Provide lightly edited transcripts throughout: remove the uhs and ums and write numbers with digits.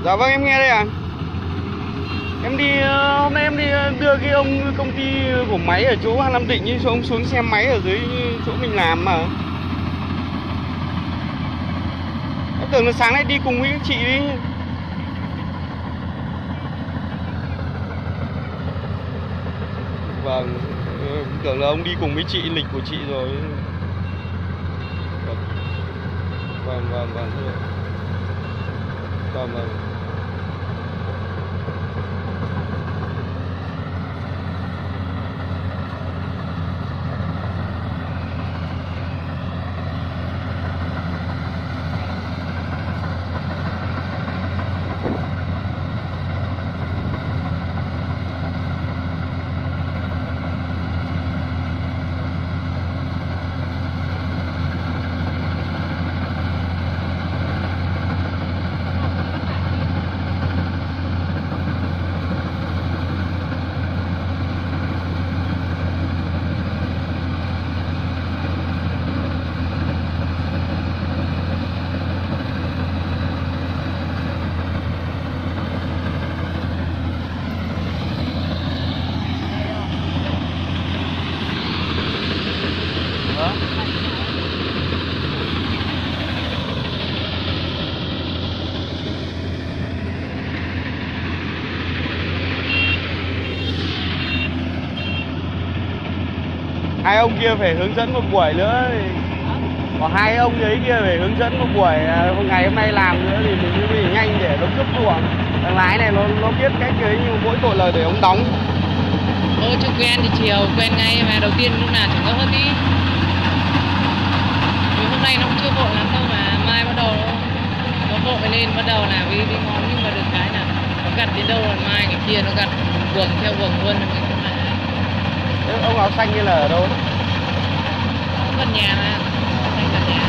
Dạ vâng, em nghe đây ạ. Em đi hôm nay em đi đưa cái ông công ty của máy ở chỗ Nam Định ấy, cho ông xuống xem máy ở dưới chỗ mình làm mà. Em tưởng là sáng nay đi cùng với các chị đi. Vâng, em tưởng là ông đi cùng với chị, lịch của chị rồi. Vâng, vâng, vâng. Vâng, vâng. Hai ông kia phải hướng dẫn một buổi nữa thì... Có hai ông ấy kia phải hướng dẫn một buổi ngày hôm nay làm nữa thì mình mới bị nhanh để nó cướp ruộng. Thằng lái này nó biết cách ấy, nhưng mỗi tội là để ông đóng. Ôi chưa quen thì chiều quen ngay mà đầu tiên lúc nào chẳng có hết đi. Vì hôm nay nó cũng chưa vội lắm đâu mà mai bắt đầu nó vội lên bắt đầu là vì ngon, nhưng mà được cái là nó gặt đến đâu là mai ngày kia nó gặt vườn theo vườn luôn là mình không lại. Ông áo xanh kia là ở đâu? Gần nhà mà, gần nhà.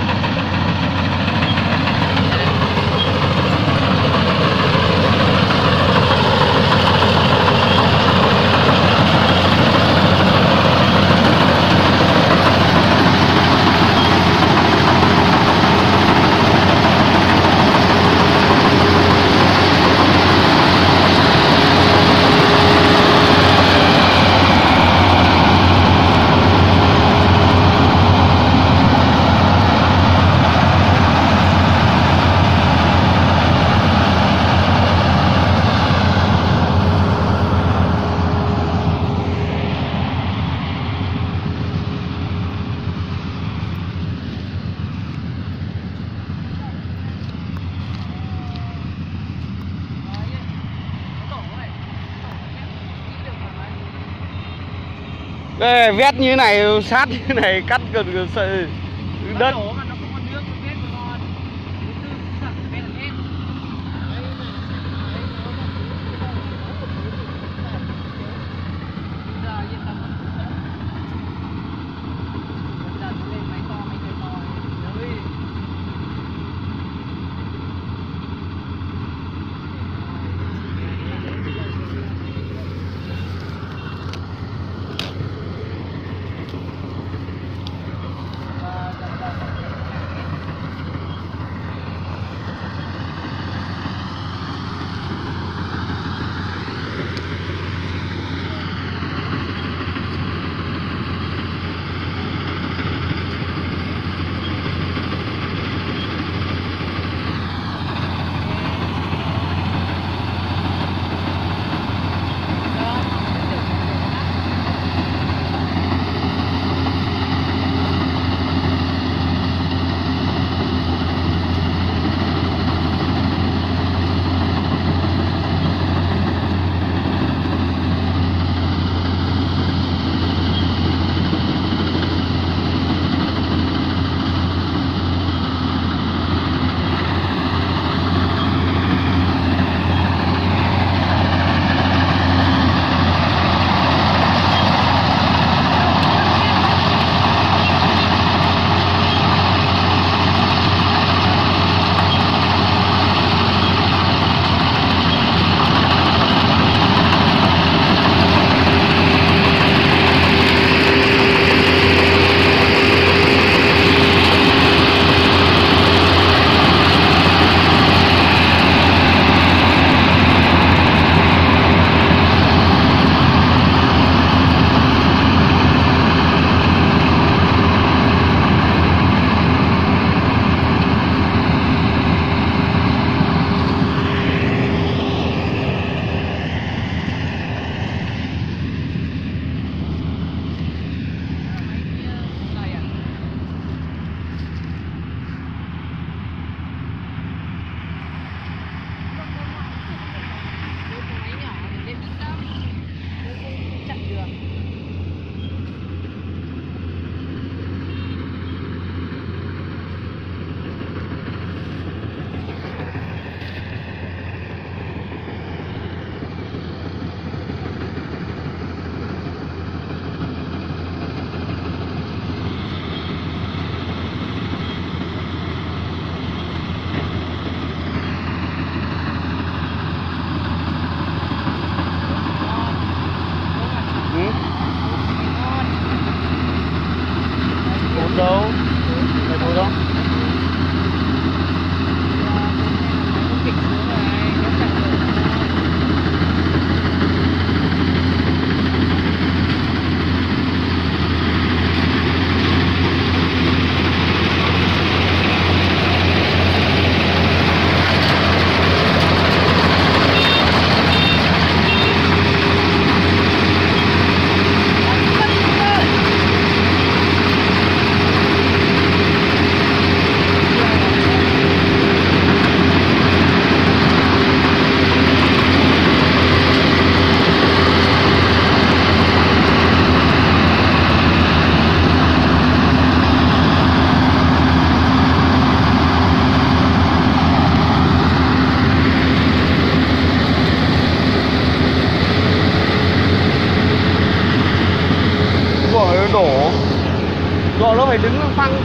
Đây, vét như này, sát như này, cắt gần sợi đất.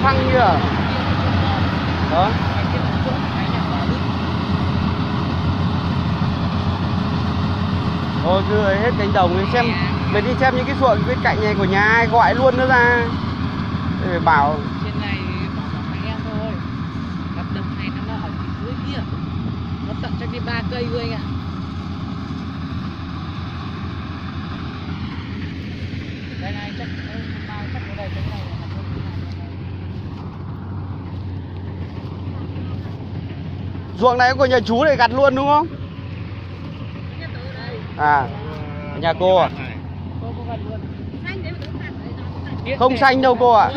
phăng kia à? Đó. Thôi cứ ấy hết cánh đồng đi xem, mình đi xem những cái ruộng bên cạnh này của nhà ai gọi luôn nó ra. Để bảo trên này bảo mấy em thôi. Gặp đồng này nó ở phía dưới kia. Nó tận cho đi 3 cây thôi anh ạ. Đây này chắc mai chắc ở đây cái này là ruộng này của nhà chú để gặt luôn đúng không? À, nhà cô à? cô gặt luôn. Không xanh đâu cô ạ.